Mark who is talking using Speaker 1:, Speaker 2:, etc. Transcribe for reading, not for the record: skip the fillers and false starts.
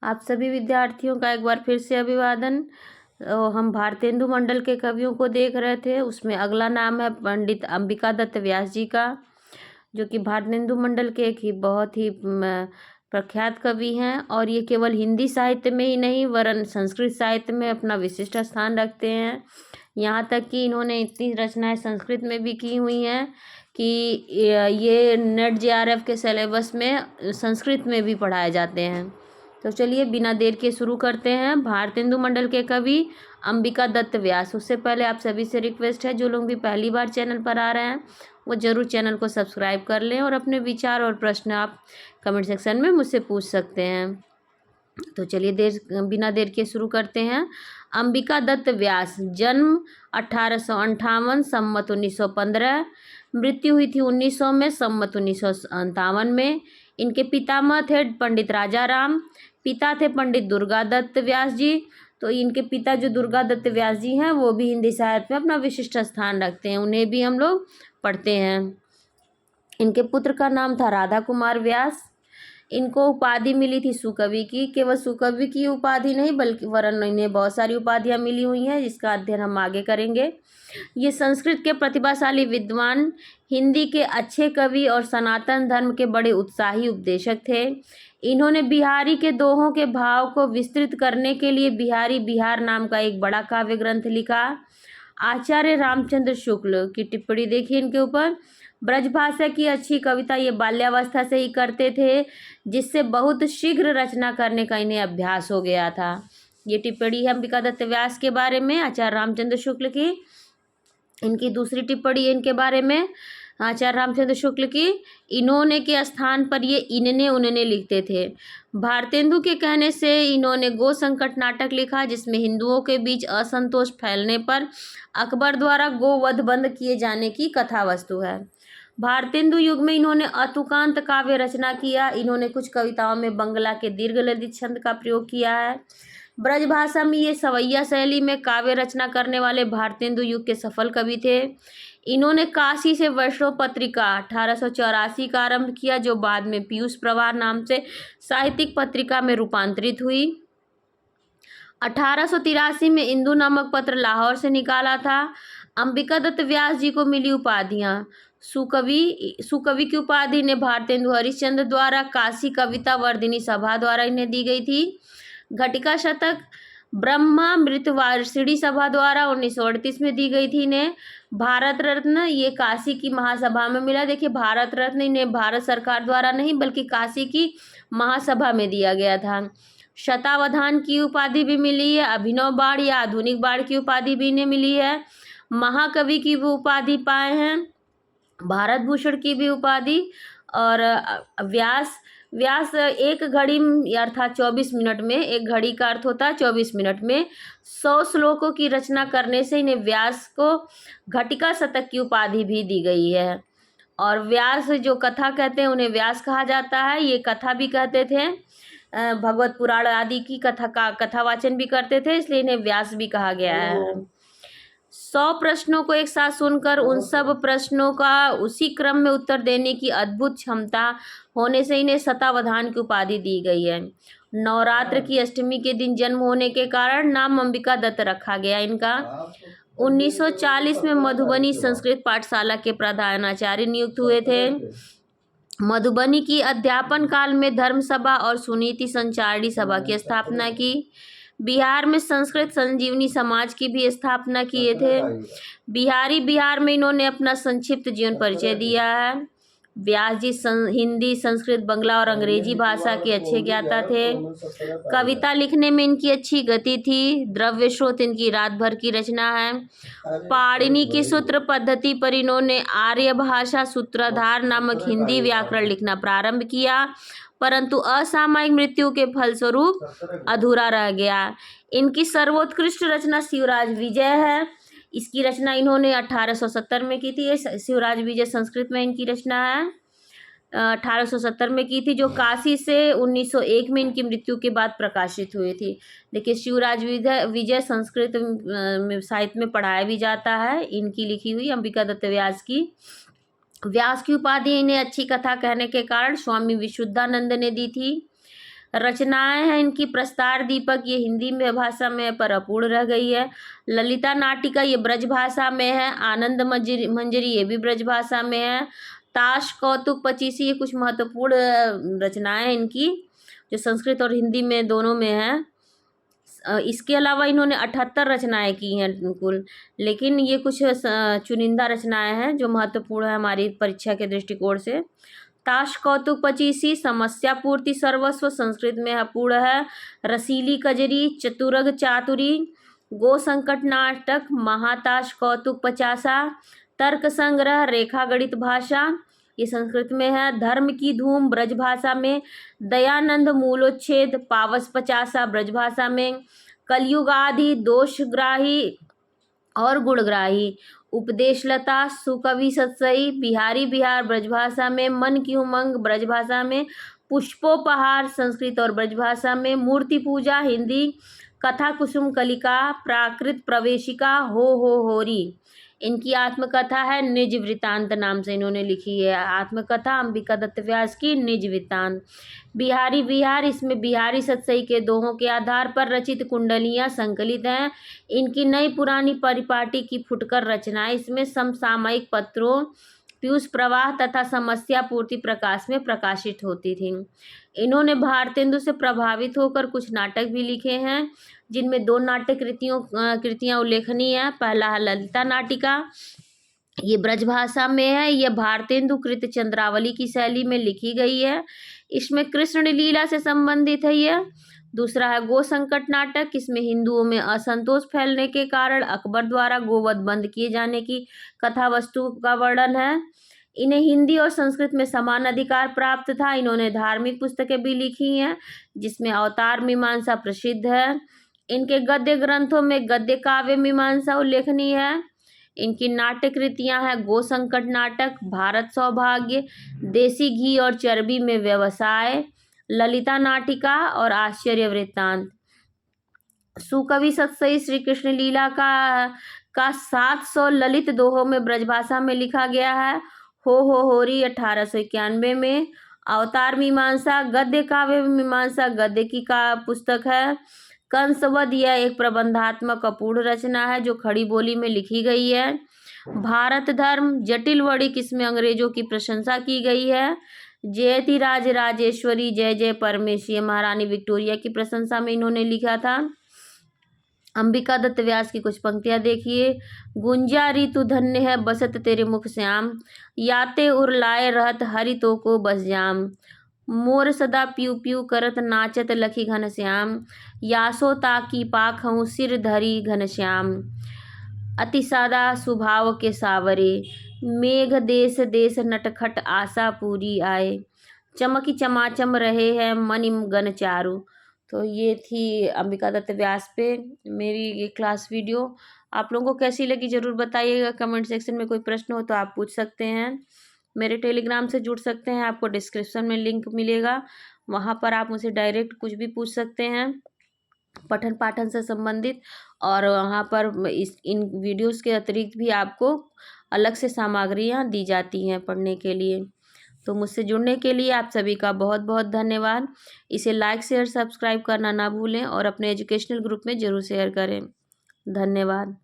Speaker 1: आप सभी विद्यार्थियों का एक बार फिर से अभिवादन। हम भारतेंदु मंडल के कवियों को देख रहे थे, उसमें अगला नाम है पंडित अंबिका दत्त व्यास जी का, जो कि भारतेंदु मंडल के एक ही बहुत ही प्रख्यात कवि हैं। और ये केवल हिंदी साहित्य में ही नहीं वरन संस्कृत साहित्य में अपना विशिष्ट स्थान रखते हैं। यहाँ तक कि इन्होंने इतनी रचनाएं संस्कृत में भी की हुई हैं कि ये नेट जेआरएफ के सिलेबस में संस्कृत में भी पढ़ाए जाते हैं। तो चलिए बिना देर के शुरू करते हैं। भारतेंदु मंडल के कवि अंबिका दत्त व्यास। उससे पहले आप सभी से रिक्वेस्ट है, जो लोग भी पहली बार चैनल पर आ रहे हैं वो जरूर चैनल को सब्सक्राइब कर लें और अपने विचार और प्रश्न आप कमेंट सेक्शन में मुझसे पूछ सकते हैं। तो चलिए बिना देर के शुरू करते हैं। अंबिका दत्त व्यास, जन्म 1858 सम्मत 1915, मृत्यु हुई थी 1900 में सम्मत 1957 में। इनके पितामह थे पंडित राजा राम, पिता थे पंडित दुर्गा दत्त व्यास जी। तो इनके पिता जो दुर्गा दत्त व्यास जी हैं वो भी हिंदी साहित्य में अपना विशिष्ट स्थान रखते हैं, उन्हें भी हम लोग पढ़ते हैं। इनके पुत्र का नाम था राधा कुमार व्यास। इनको उपाधि मिली थी सुकवि की। केवल सुकवि की उपाधि नहीं बल्कि वरन इन्हें बहुत सारी उपाधियां मिली हुई हैं, जिसका अध्ययन हम आगे करेंगे। ये संस्कृत के प्रतिभाशाली विद्वान, हिंदी के अच्छे कवि और सनातन धर्म के बड़े उत्साही उपदेशक थे। इन्होंने बिहारी के दोहों के भाव को विस्तृत करने के लिए बिहारी बिहार नाम का एक बड़ा काव्य ग्रंथ लिखा। आचार्य रामचंद्र शुक्ल की टिप्पणी देखिए इनके ऊपर। ब्रजभाषा की अच्छी कविता ये बाल्यावस्था से ही करते थे, जिससे बहुत शीघ्र रचना करने का इन्हें अभ्यास हो गया था। ये टिप्पणी है अंबिका दत्त व्यास के बारे में, आचार्य रामचंद्र शुक्ल की। इनकी दूसरी टिप्पणी है इनके बारे में, आचार्य रामचंद्र शुक्ल की। इन्होंने के स्थान पर ये इनने उनने लिखते थे। भारतेंदु के कहने से इन्होंने गो संकट नाटक लिखा, जिसमें हिंदुओं के बीच असंतोष फैलने पर अकबर द्वारा गोवध बंद किए जाने की कथा वस्तु है। भारतेंदु युग में इन्होंने अतुकांत काव्य रचना किया। इन्होंने कुछ कविताओं में बंगला के दीर्घ ललित छंद का प्रयोग किया है। ब्रजभाषा में ये सवैया शैली में काव्य रचना करने वाले भारतेंदु युग के सफल कवि थे। इन्होंने काशी से वैष्णव पत्रिका 1884 का आरंभ किया, जो बाद में पीयूष प्रवाह नाम से साहित्यिक पत्रिका में रूपांतरित हुई। 1883 में इंदु नामक पत्र लाहौर से निकाला था। अंबिका दत्त व्यास जी को मिली उपाधियां। सुकवि की उपाधि ने भारतेंदु हरिश्चंद्र द्वारा, काशी कविता वर्धिनी सभा द्वारा इन्हें दी गई थी। घटिका शतक ब्रह्मामृत वार्षिणी सभा द्वारा 1938 में दी गई थी इन्हें। भारत रत्न ये काशी की महासभा में मिला। देखिए, भारत रत्न इन्हें भारत सरकार द्वारा नहीं बल्कि काशी की महासभा में दिया गया था। शतावधान की उपाधि भी मिली है। अभिनव बाढ़ या आधुनिक बाढ़ की उपाधि भी इन्हें मिली है। महाकवि की भी उपाधि पाए हैं, भारत भूषण की भी उपाधि। और व्यास एक घड़ी अर्थात 24 मिनट में, एक घड़ी का अर्थ होता है 24 मिनट में 100 श्लोकों की रचना करने से इन्हें व्यास को घटिका शतक की उपाधि भी दी गई है। और व्यास जो कथा कहते हैं उन्हें व्यास कहा जाता है। ये कथा भी कहते थे, भगवत पुराण आदि की कथावाचन भी करते थे, इसलिए इन्हें व्यास भी कहा गया है। 100 प्रश्नों को एक साथ सुनकर उन सब प्रश्नों का उसी क्रम में उत्तर देने की अद्भुत क्षमता होने से इन्हें शतावधान की उपाधि दी गई है। नवरात्र की अष्टमी के दिन जन्म होने के कारण नाम अंबिका दत्त रखा गया इनका। 1940 में मधुबनी संस्कृत पाठशाला के प्रधानाचार्य नियुक्त हुए थे। मधुबनी की अध्यापन काल में धर्म सभा और सुनीति संचारणी सभा की स्थापना की। बिहार में संस्कृत संजीवनी समाज की भी स्थापना किए थे। बिहारी बिहार में इन्होंने अपना संक्षिप्त जीवन परिचय दिया है। व्यास जी हिंदी, संस्कृत, बंगला और अंग्रेजी भाषा के अच्छे ज्ञाता थे। कविता लिखने में इनकी अच्छी गति थी। द्रव्य स्रोत इनकी रात भर की रचना है। पाणिनि की सूत्र पद्धति पर इन्होंने आर्य भाषा सूत्रधार नामक हिंदी व्याकरण लिखना प्रारंभ किया, परंतु असामयिक मृत्यु के फलस्वरूप अधूरा रह गया। इनकी सर्वोत्कृष्ट रचना शिवराज विजय है। इसकी रचना इन्होंने 1870 में की थी। शिवराज विजय संस्कृत में इनकी रचना है, 1870 में की थी, जो काशी से 1901 में इनकी मृत्यु के बाद प्रकाशित हुई थी। देखिए, शिवराज विजय संस्कृत साहित्य में पढ़ाया भी जाता है, इनकी लिखी हुई अंबिका दत्त व्यास की। व्यास की उपाधि इन्हें अच्छी कथा कहने के कारण स्वामी विशुद्धानंद ने दी थी। रचनाएं हैं इनकी प्रस्तार दीपक, ये हिंदी में भाषा में पर अपूर्ण रह गई है। ललिता नाटिका ये ब्रज भाषा में है। आनंद मंजरी ये भी ब्रज भाषा में है। ताश कौतुक पचीसी ये कुछ महत्वपूर्ण रचनाएं हैं इनकी, जो संस्कृत और हिंदी में दोनों में है। इसके अलावा इन्होंने 78 रचनाएं की हैं कुल, लेकिन ये कुछ चुनिंदा रचनाएं हैं जो महत्वपूर्ण है हमारी परीक्षा के दृष्टिकोण से। ताश कौतुक पचीसी, समस्या पूर्ति सर्वस्व संस्कृत में अपूर्ण है। रसीली कजरी, चतुरग चातुरी, गो संकट नाटक, महाताश कौतुक पचासा, तर्क संग्रह, रेखा गणित भाषा ये संस्कृत में है। धर्म की धूम ब्रज भाषा में। दयानंद मूलोच्छेद, पावस पचासा ब्रज भाषा में। कलयुग आदि, दोषग्राही और गुणग्राही, उपदेशलता, सुकवि सत्सई, बिहारी बिहार ब्रजभाषा में। मन की उमंग ब्रजभाषा में। पुष्पोपहार संस्कृत और ब्रजभाषा में। मूर्ति पूजा हिंदी। कथा कुसुम कलिका, प्राकृत प्रवेशिका, हो होरी इनकी आत्मकथा है। निज वृत्तांत नाम से इन्होंने लिखी है आत्मकथा अंबिका दत्त व्यास की निज वृत्तांत। बिहारी बिहार, इसमें बिहारी सत्सई के दोहों के आधार पर रचित कुंडलियां संकलित हैं। इनकी नई पुरानी परिपाटी की फुटकर रचनाएं इसमें समसामयिक पत्रों, पीयूष प्रवाह तथा समस्या पूर्ति प्रकाश में प्रकाशित होती थी। इन्होंने भारतेंदु से प्रभावित होकर कुछ नाटक भी लिखे हैं, जिनमें 2 नाट्य कृतियां उल्लेखनीय हैं। पहला है ललिता नाटिका, ये ब्रजभाषा में है। यह भारतेंदु कृत चंद्रावली की शैली में लिखी गई है। इसमें कृष्ण लीला से संबंधित है यह। दूसरा है गो संकट नाटक, इसमें हिंदुओं में असंतोष फैलने के कारण अकबर द्वारा गोवध बंद किए जाने की कथा वस्तु का वर्णन है। इन्हें हिंदी और संस्कृत में समान अधिकार प्राप्त था। इन्होंने धार्मिक पुस्तकें भी लिखी हैं, जिसमें अवतार मीमांसा प्रसिद्ध है। इनके गद्य ग्रंथों में गद्य काव्य मीमांसा उल्लेखनीय है। इनकी नाट्य कृतियां हैं गो संकट नाटक, भारत सौभाग्य, देसी घी और चर्बी में व्यवसाय, ललिता नाटिका और आश्चर्य वृत्तांत। सुकवि सत्सई श्री कृष्ण लीला का 700 ललित दोहों में ब्रजभाषा में लिखा गया है। हो होरी 1891 में। अवतार मीमांसा गद्य काव्य मीमांसा गद्य की का पुस्तक है। कंसवध यह एक प्रबंधात्मक अपूर्ण रचना है जो खड़ी बोली में लिखी गई है। भारत धर्म जटिल वणिक, इसमें अंग्रेजों की प्रशंसा की गई है। जयति राज राजेश्वरी, जय जय परमेश्वरी, महारानी विक्टोरिया की प्रशंसा में इन्होंने लिखा था। अंबिका दत्त व्यास की कुछ पंक्तियां देखिए। गुंजा ऋतु धन्य है बसत तेरे मुख श्याम, याते उर लाए रहत हरितो को बस जाम। मोर सदा प्यू प्यू करत नाचत लखी घन श्याम, यासो ताकी पाख हूँ सिर धरी घन श्याम। अति सादा स्वभाव के सावरे, मेघ देश देश नटखट आशा पूरी आए। चमकी चमाचम रहे हैं मनि गन चारु। तो ये थी अंबिका दत्त व्यास पे मेरी ये क्लास वीडियो। आप लोगों को कैसी लगी ज़रूर बताइएगा। कमेंट सेक्शन में कोई प्रश्न हो तो आप पूछ सकते हैं। मेरे टेलीग्राम से जुड़ सकते हैं, आपको डिस्क्रिप्शन में लिंक मिलेगा, वहाँ पर आप मुझे डायरेक्ट कुछ भी पूछ सकते हैं पठन पाठन से संबंधित। और वहाँ पर इन वीडियोस के अतिरिक्त भी आपको अलग से सामग्रियाँ दी जाती हैं पढ़ने के लिए। तो मुझसे जुड़ने के लिए आप सभी का बहुत बहुत धन्यवाद। इसे लाइक शेयर सब्सक्राइब करना ना भूलें और अपने एजुकेशनल ग्रुप में ज़रूर शेयर करें। धन्यवाद।